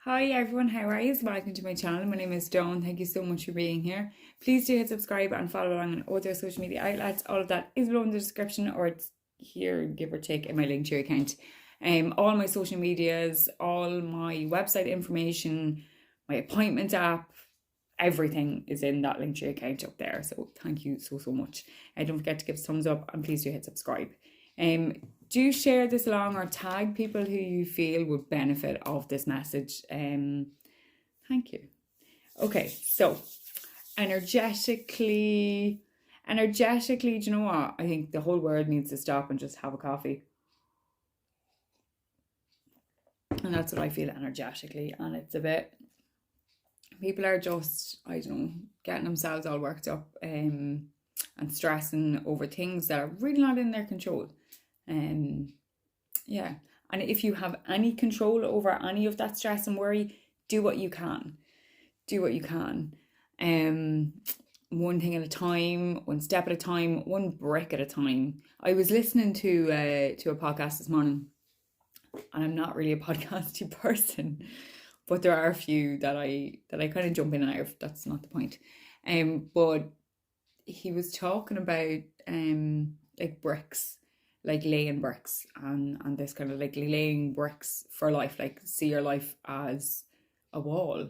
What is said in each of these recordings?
Hi everyone, how are you? Welcome to my channel. My name is Dawn. Thank you so much for being here. Please do hit subscribe and follow along on other social media outlets. All of that is below in the description, or it's here, give or take, in my Linktree account. All my social medias, all my website information, my appointment app, everything is in that Linktree account up there. So thank you so much. Don't forget to give us a thumbs up and please do hit subscribe. Do share this along or tag people who you feel would benefit of this message. Thank you. Okay, so energetically, do you know what? I think the whole world needs to stop and just have a coffee. And that's what I feel energetically. And it's a bit, people are just, I don't know, getting themselves all worked up and stressing over things that are really not in their control. Yeah, and if you have any control over any of that stress and worry, do what you can. One thing at a time, one step at a time, one brick at a time. I was listening to a podcast this morning, and I'm not really a podcasty person, but there are a few that I kind of jump in and out of. That's not the point. But he was talking about like bricks, like laying bricks, and this kind of like laying bricks for life, like see your life as a wall.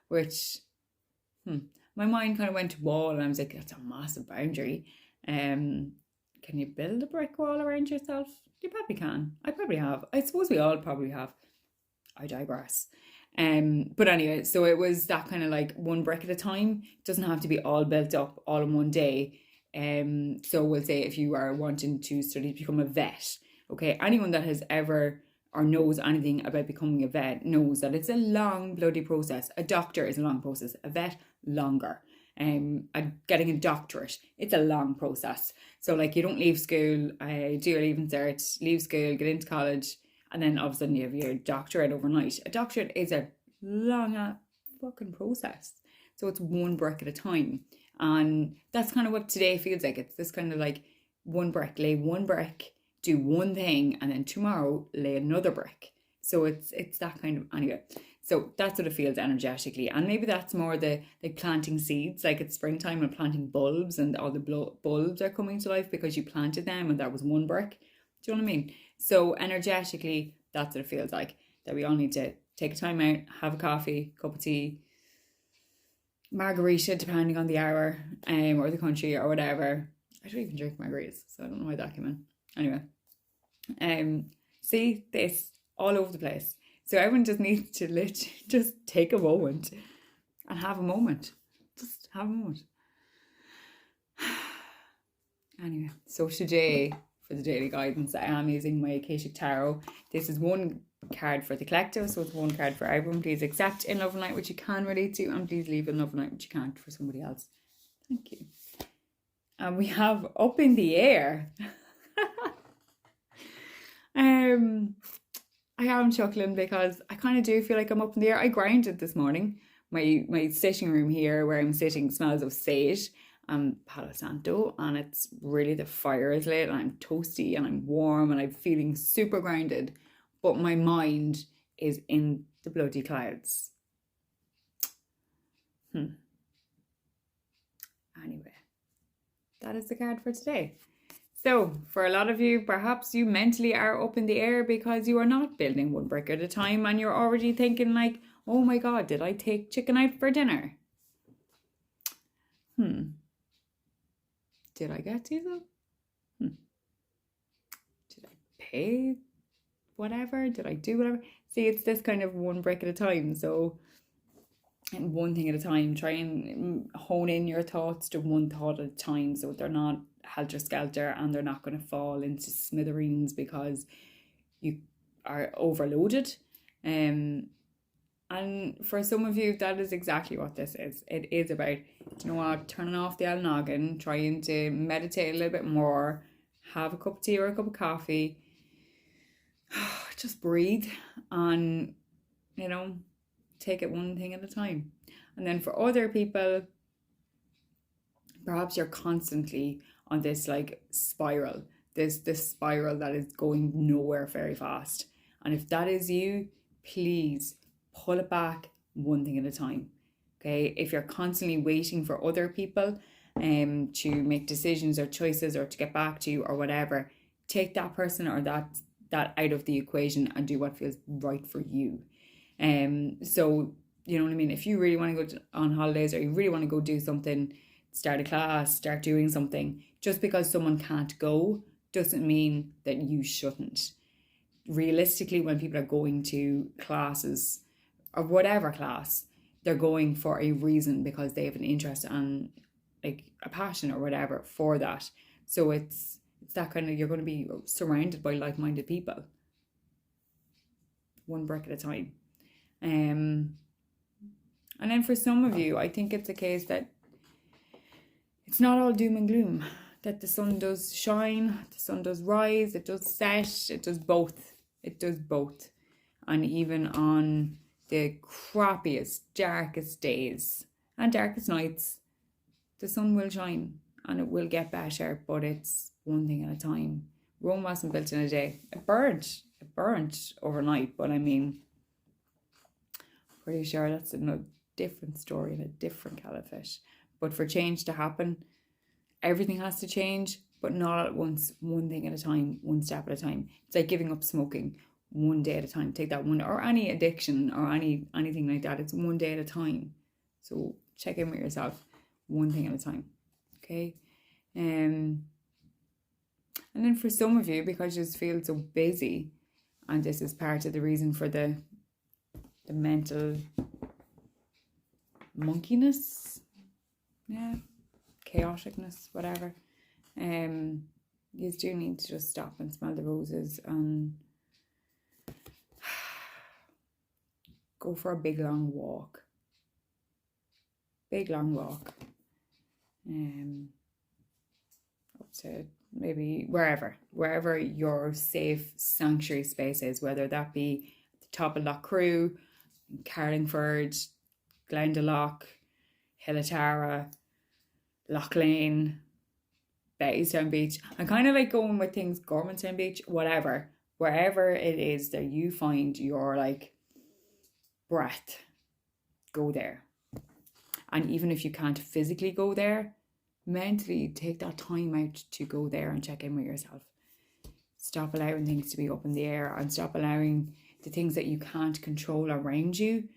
Which my mind kind of went to wall, and I was like, that's a massive boundary. Can you build a brick wall around yourself? You probably can. I probably have. I suppose we all probably have. I digress. But anyway, so it was that kind of like one brick at a time. It doesn't have to be all built up all in one day. So we'll say if you are wanting to study to become a vet, okay, anyone that has ever or knows anything about becoming a vet knows that it's a long bloody process. A doctor is a long process, a vet longer. Getting a doctorate, it's a long process. So like you don't leave school, do your leaving cert, leave school, get into college, and then all of a sudden you have your doctorate overnight. A doctorate is a long fucking process. So it's one brick at a time. And that's kind of what today feels like. It's this kind of like one brick, lay one brick, do one thing, and then tomorrow lay another brick. So it's that kind of, anyway. So that's what it feels energetically. And maybe that's more the like planting seeds, like it's springtime and planting bulbs, and all the bulbs are coming to life because you planted them and that was one brick. Do you know what I mean? So energetically, that's what it feels like, that we all need to take a time out, have a coffee, cup of tea, margarita, depending on the hour, or the country or whatever. I don't even drink margaritas, so I don't know why that came in. Anyway, see this all over the place. So everyone just needs to literally just take a moment and have a moment. Just have a moment. Anyway, so today, for the daily guidance, I am using my Akashic Tarot. This is one card for the collective, so it's one card for everyone. Please accept in love and light what you can relate to, and please leave in love and light what you can't for somebody else. Thank you. And we have up in the air. I am chuckling because I kind of do feel like I'm up in the air. I grounded this morning. My sitting room here where I'm sitting smells of sage and Palo Santo, and it's really, the fire is lit and I'm toasty and I'm warm and I'm feeling super grounded, but my mind is in the bloody clouds. Anyway, that is the card for today. So for a lot of you, perhaps you mentally are up in the air because you are not building one brick at a time, and you're already thinking like, oh my God, did I take chicken out for dinner? Did I get diesel? Did I pay whatever? Did I do whatever? See, it's this kind of one brick at a time. So, and one thing at a time, try and hone in your thoughts to one thought at a time, so they're not helter-skelter and they're not going to fall into smithereens because you are overloaded. And for some of you, that is exactly what this is. It is about, you know what, turning off the old noggin, trying to meditate a little bit more, have a cup of tea or a cup of coffee, just breathe and, take it one thing at a time. And then for other people, perhaps you're constantly on this like spiral, this spiral that is going nowhere very fast. And if that is you, please pull it back one thing at a time. Okay, if you're constantly waiting for other people to make decisions or choices or to get back to you or whatever, take that person or that out of the equation and do what feels right for you. So you know what I mean? If you really want to go on holidays or you really want to go do something, start a class, start doing something, just because someone can't go doesn't mean that you shouldn't. Realistically, when people are going to classes or whatever class, they're going for a reason because they have an interest and like a passion or whatever for that. So it's that kind of, you're going to be surrounded by like-minded people, one brick at a time. And then for some of you, I think it's a case that it's not all doom and gloom, that the sun does shine, the sun does rise, it does set, it does both. It does both. And even on the crappiest, darkest days and darkest nights, the sun will shine and it will get better, but it's one thing at a time. Rome wasn't built in a day. It burnt overnight, but I mean, pretty sure that's a different story and a different caliphate. But for change to happen, everything has to change, but not at once, one thing at a time, one step at a time. It's like giving up smoking one day at a time. Take that one, or any addiction or anything like that. It's one day at a time. So check in with yourself, one thing at a time. Okay. And then for some of you, because you just feel so busy, and this is part of the reason for the mental monkeyness, chaoticness, whatever. You do need to just stop and smell the roses and go for a big long walk. Up to maybe wherever your safe sanctuary space is, whether that be at the top of Loch Crew, Carlingford, Glendalough, Hillatara, Loch Lane, Bettystown Beach. I'm kind of like going with things, Gormanstown Beach, whatever. Wherever it is that you find your like breath, go there. And even if you can't physically go there, mentally take that time out to go there and check in with yourself. Stop allowing things to be up in the air and stop allowing the things that you can't control around you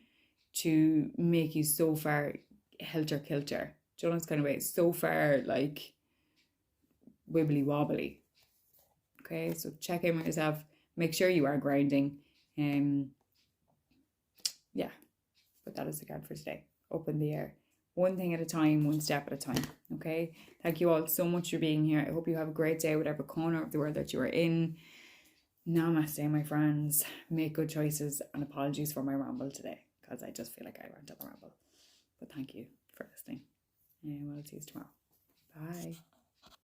to make you so far helter-kilter. Do you know, it's kind of way, so far like wibbly wobbly. Okay, so check in with yourself, make sure you are grounding. But that is again for today. Up in the air, one thing at a time, one step at a time. Okay, thank you all so much for being here. I hope you have a great day, whatever corner of the world that you are in. Namaste, my friends. Make good choices, and apologies for my ramble today, because I just feel like I went on a ramble. But thank you for listening, and we'll see you tomorrow. Bye.